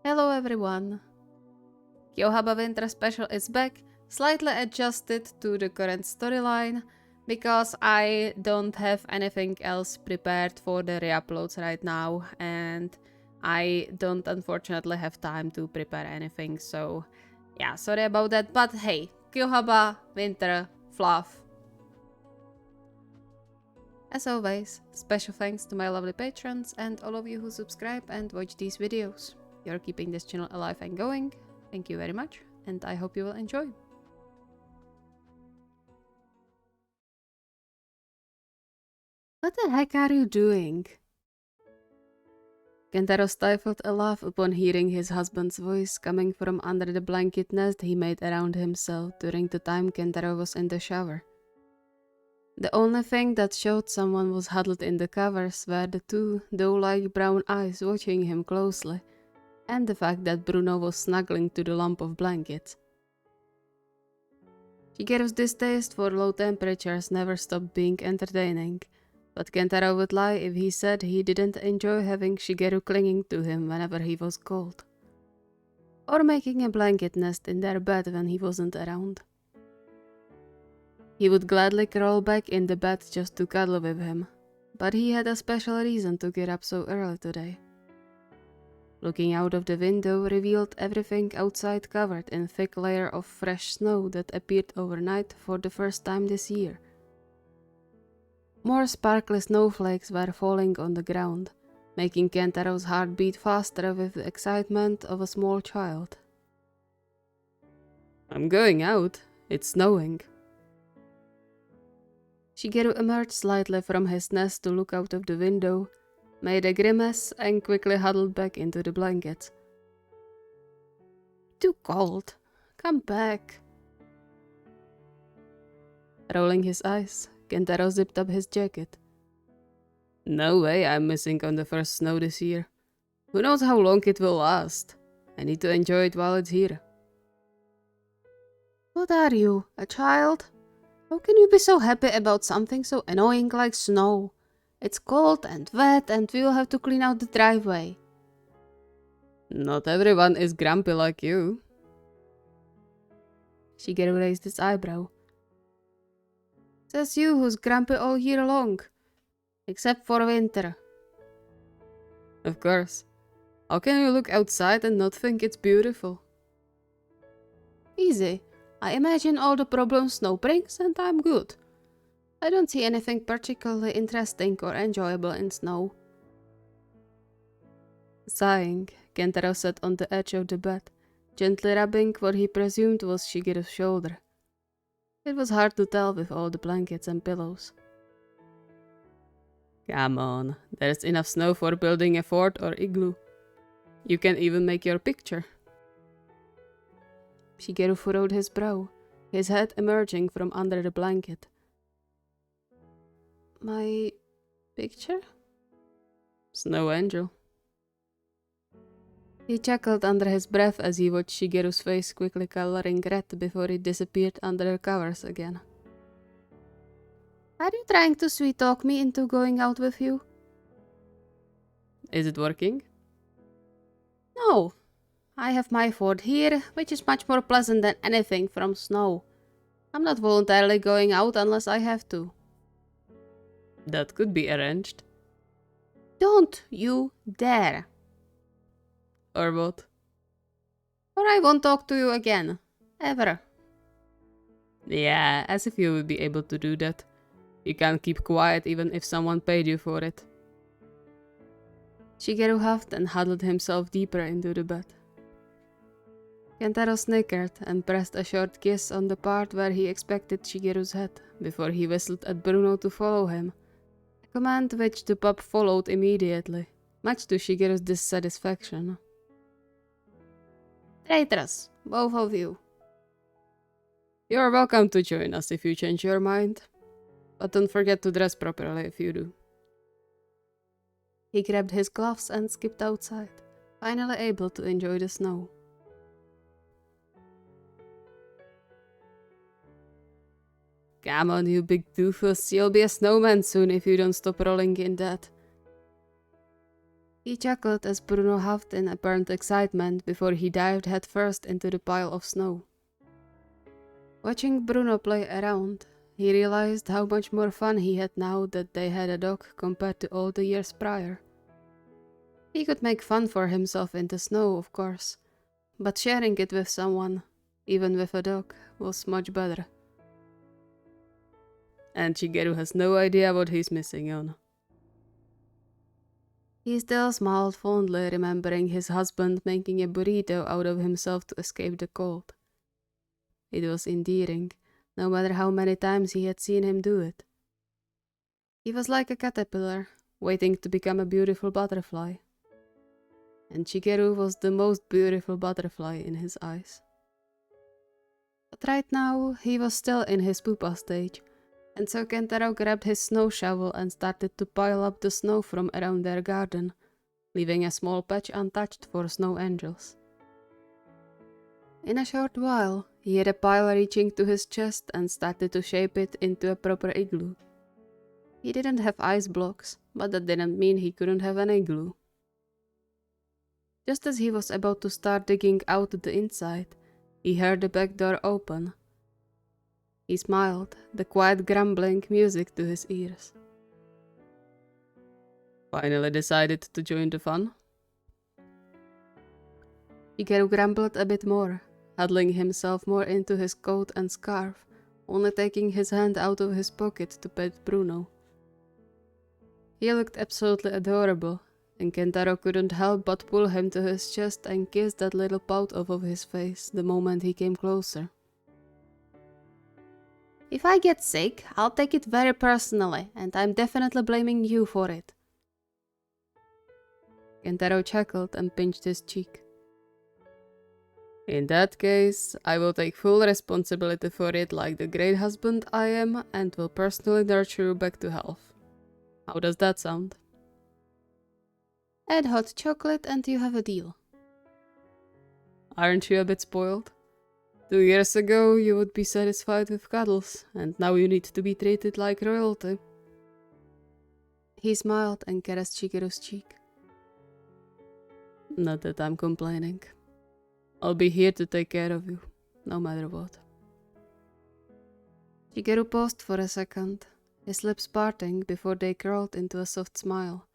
Hello everyone! KyouHaba Winter Special is back, slightly adjusted to the current storyline, because I don't have anything else prepared for the re-uploads right now, and I don't unfortunately have time to prepare anything, so yeah, sorry about that, but hey, KyouHaba Winter Fluff. As always, special thanks to my lovely patrons and all of you who subscribe and watch these videos. You're keeping this channel alive and going. Thank you very much, and I hope you will enjoy. What the heck are you doing? Kentaro stifled a laugh upon hearing his husband's voice coming from under the blanket nest he made around himself during the time Kentaro was in the shower. The only thing that showed someone was huddled in the covers were the two doe-like brown eyes watching him closely, and the fact that Bruno was snuggling to the lump of blanket. Shigeru's distaste for low temperatures never stopped being entertaining, but Kentaro would lie if he said he didn't enjoy having Shigeru clinging to him whenever he was cold, or making a blanket nest in their bed when he wasn't around. He would gladly crawl back in the bed just to cuddle with him, but he had a special reason to get up so early today. Looking out of the window revealed everything outside covered in thick layer of fresh snow that appeared overnight for the first time this year. More sparkly snowflakes were falling on the ground, making Kentaro's heart beat faster with the excitement of a small child. "I'm going out. It's snowing." Shigeru emerged slightly from his nest to look out of the window, made a grimace, and quickly huddled back into the blanket. "Too cold. Come back." Rolling his eyes, Kentaro zipped up his jacket. "No way I'm missing on the first snow this year. Who knows how long it will last? I need to enjoy it while it's here." "What are you, a child? How can you be so happy about something so annoying like snow? It's cold and wet and we'll have to clean out the driveway." "Not everyone is grumpy like you." Shigeru raised his eyebrow. "Says you who's grumpy all year long. Except for winter." "Of course. How can you look outside and not think it's beautiful?" "Easy. I imagine all the problems snow brings and I'm good. I don't see anything particularly interesting or enjoyable in snow." Sighing, Kentaro sat on the edge of the bed, gently rubbing what he presumed was Shigeru's shoulder. It was hard to tell with all the blankets and pillows. "Come on, there's enough snow for building a fort or igloo. You can even make your picture." Shigeru furrowed his brow, his head emerging from under the blanket. "My picture?" "Snow angel." He chuckled under his breath as he watched Shigeru's face quickly coloring red before it disappeared under the covers again. "Are you trying to sweet-talk me into going out with you?" "Is it working?" "No. I have my fort here, which is much more pleasant than anything from snow. I'm not voluntarily going out unless I have to." "That could be arranged." "Don't you dare." "Or what?" "Or I won't talk to you again. Ever." "Yeah, as if you would be able to do that. You can't keep quiet even if someone paid you for it." Shigeru huffed and huddled himself deeper into the bed. Kentaro snickered and pressed a short kiss on the part where he expected Shigeru's head before he whistled at Bruno to follow him, a command which the pup followed immediately, much to Shigeru's dissatisfaction. "Traitors, both of you." "You're welcome to join us if you change your mind, but don't forget to dress properly if you do." He grabbed his gloves and skipped outside, finally able to enjoy the snow. "Come on, you big doofus, you'll be a snowman soon if you don't stop rolling in that." He chuckled as Bruno huffed in apparent excitement before he dived headfirst into the pile of snow. Watching Bruno play around, he realized how much more fun he had now that they had a dog compared to all the years prior. He could make fun for himself in the snow, of course, but sharing it with someone, even with a dog, was much better. And Shigeru has no idea what he's missing on. He still smiled fondly, remembering his husband making a burrito out of himself to escape the cold. It was endearing, no matter how many times he had seen him do it. He was like a caterpillar, waiting to become a beautiful butterfly. And Shigeru was the most beautiful butterfly in his eyes. But right now, he was still in his pupa stage, and so Kentaro grabbed his snow shovel and started to pile up the snow from around their garden, leaving a small patch untouched for snow angels. In a short while, he had a pile reaching to his chest and started to shape it into a proper igloo. He didn't have ice blocks, but that didn't mean he couldn't have an igloo. Just as he was about to start digging out the inside, he heard the back door open. He smiled, the quiet grumbling music to his ears. Finally decided to join the fun? Shigeru grumbled a bit more, huddling himself more into his coat and scarf, only taking his hand out of his pocket to pet Bruno. He looked absolutely adorable, and Kentaro couldn't help but pull him to his chest and kiss that little pout off of his face the moment he came closer. If I get sick, I'll take it very personally, and I'm definitely blaming you for it. Kentaro chuckled and pinched his cheek. In that case, I will take full responsibility for it like the great husband I am and will personally nurture you back to health. How does that sound? Add hot chocolate and you have a deal. Aren't you a bit spoiled? 2 years ago you would be satisfied with cuddles, and now you need to be treated like royalty. He smiled and caressed Shigeru's cheek. Not that I'm complaining. I'll be here to take care of you, no matter what. Shigeru paused for a second, his lips parting before they curled into a soft smile,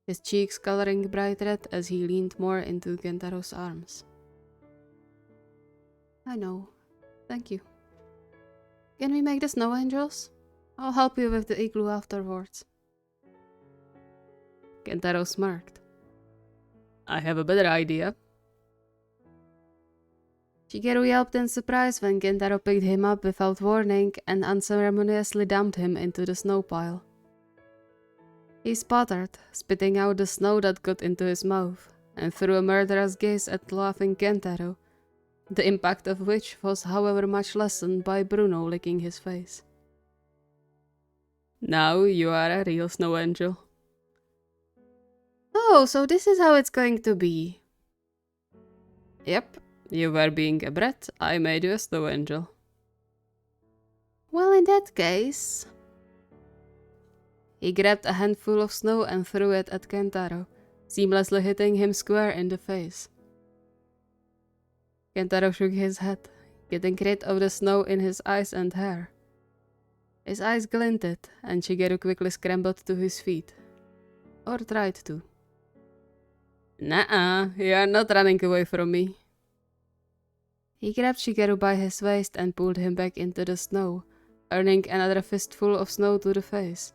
his cheeks coloring bright red as he leaned more into Kentaro's arms. I know. Thank you. Can we make the snow angels? I'll help you with the igloo afterwards. Kentaro smirked. I have a better idea. Shigeru yelped in surprise when Kentaro picked him up without warning and unceremoniously dumped him into the snow pile. He sputtered, spitting out the snow that got into his mouth, and threw a murderous gaze at laughing Kentaro, the impact of which was however much lessened by Bruno licking his face. Now you are a real snow angel. Oh, so this is how it's going to be. Yep, you were being a brat, I made you a snow angel. Well, in that case... He grabbed a handful of snow and threw it at Kentaro, seamlessly hitting him square in the face. Kentaro shook his head, getting rid of the snow in his eyes and hair. His eyes glinted, and Shigeru quickly scrambled to his feet. Or tried to. Nuh-uh, you are not running away from me. He grabbed Shigeru by his waist and pulled him back into the snow, earning another fistful of snow to the face.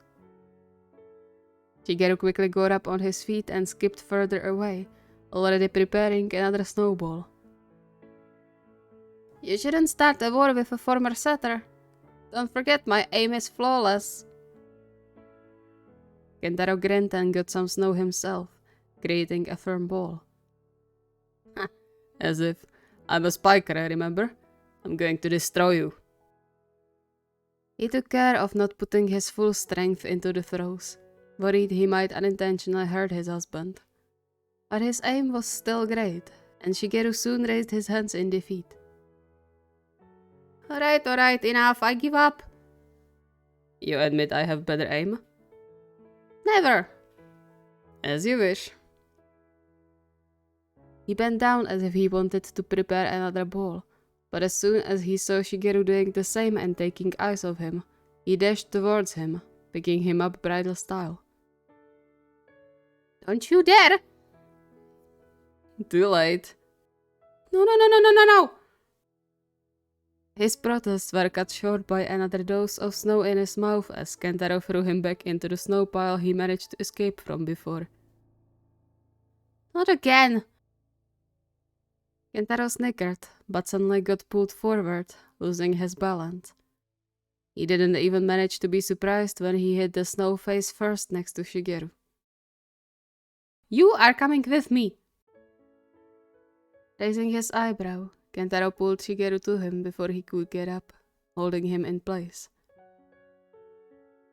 Shigeru quickly got up on his feet and skipped further away, already preparing another snowball. You shouldn't start a war with a former setter. Don't forget my aim is flawless. Kentaro grinned and got some snow himself, creating a firm ball. As if, I'm a spiker, remember? I'm going to destroy you. He took care of not putting his full strength into the throws, worried he might unintentionally hurt his husband. But his aim was still great, and Shigeru soon raised his hands in defeat. Alright, enough, I give up. You admit I have better aim? Never. As you wish. He bent down as if he wanted to prepare another ball, but as soon as he saw Shigeru doing the same and taking eyes off him, he dashed towards him, picking him up bridal style. Don't you dare! Too late. No, no, no, no, no, no, no! His protests were cut short by another dose of snow in his mouth as Kentaro threw him back into the snow pile he managed to escape from before. Not again! Kentaro snickered, but suddenly got pulled forward, losing his balance. He didn't even manage to be surprised when he hit the snow face first next to Shigeru. You are coming with me! Raising his eyebrow, Kentaro pulled Shigeru to him before he could get up, holding him in place.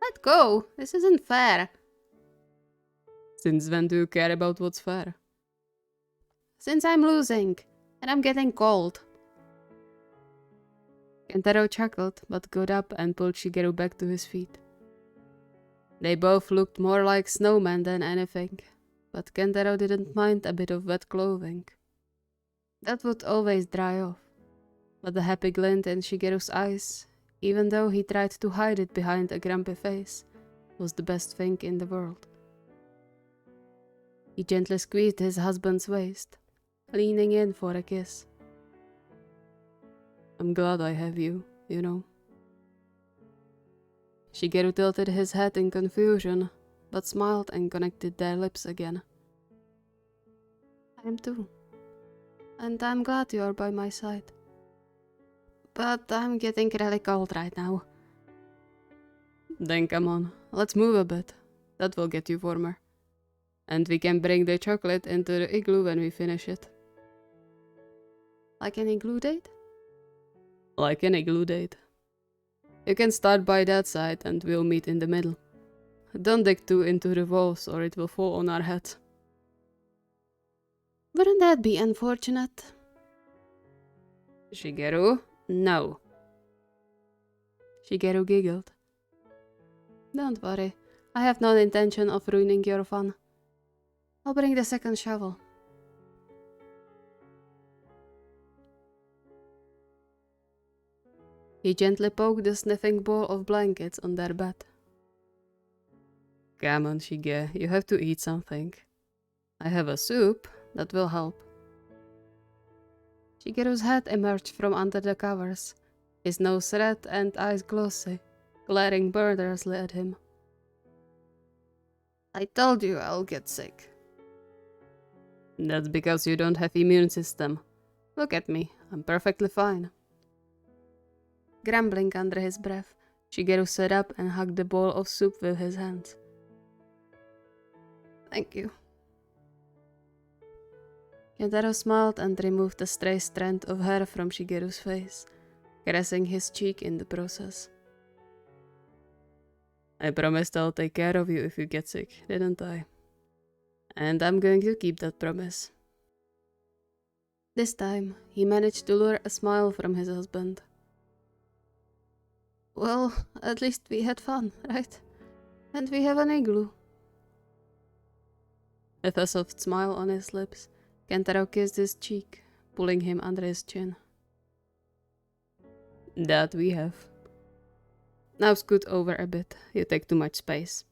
Let go! This isn't fair! Since when do you care about what's fair? Since I'm losing, and I'm getting cold. Kentaro chuckled, but got up and pulled Shigeru back to his feet. They both looked more like snowmen than anything, but Kentaro didn't mind a bit of wet clothing. That would always dry off, but the happy glint in Shigeru's eyes, even though he tried to hide it behind a grumpy face, was the best thing in the world. He gently squeezed his husband's waist, leaning in for a kiss. I'm glad I have you, you know. Shigeru tilted his head in confusion, but smiled and connected their lips again. I am too. And I'm glad you're by my side. But I'm getting really cold right now. Then come on, let's move a bit. That will get you warmer. And we can bring the chocolate into the igloo when we finish it. Like an igloo date? Like an igloo date. You can start by that side and we'll meet in the middle. Don't dig too into the walls or it will fall on our heads. Wouldn't that be unfortunate? Shigeru? No. Shigeru giggled. Don't worry, I have no intention of ruining your fun. I'll bring the second shovel. He gently poked the sniffing ball of blankets on their bed. Come on, Shige, you have to eat something. I have a soup. That will help. Shigeru's head emerged from under the covers, his nose red and eyes glossy, glaring murderously at him. I told you I'll get sick. That's because you don't have immune system. Look at me, I'm perfectly fine. Grumbling under his breath, Shigeru sat up and hugged the bowl of soup with his hands. Thank you. Kentaro smiled and removed a stray strand of hair from Shigeru's face, caressing his cheek in the process. I promised I'll take care of you if you get sick, didn't I? And I'm going to keep that promise. This time, he managed to lure a smile from his husband. Well, at least we had fun, right? And we have an igloo. With a soft smile on his lips, Kentaro kissed his cheek, pulling him under his chin. That we have. Now scoot over a bit, you take too much space.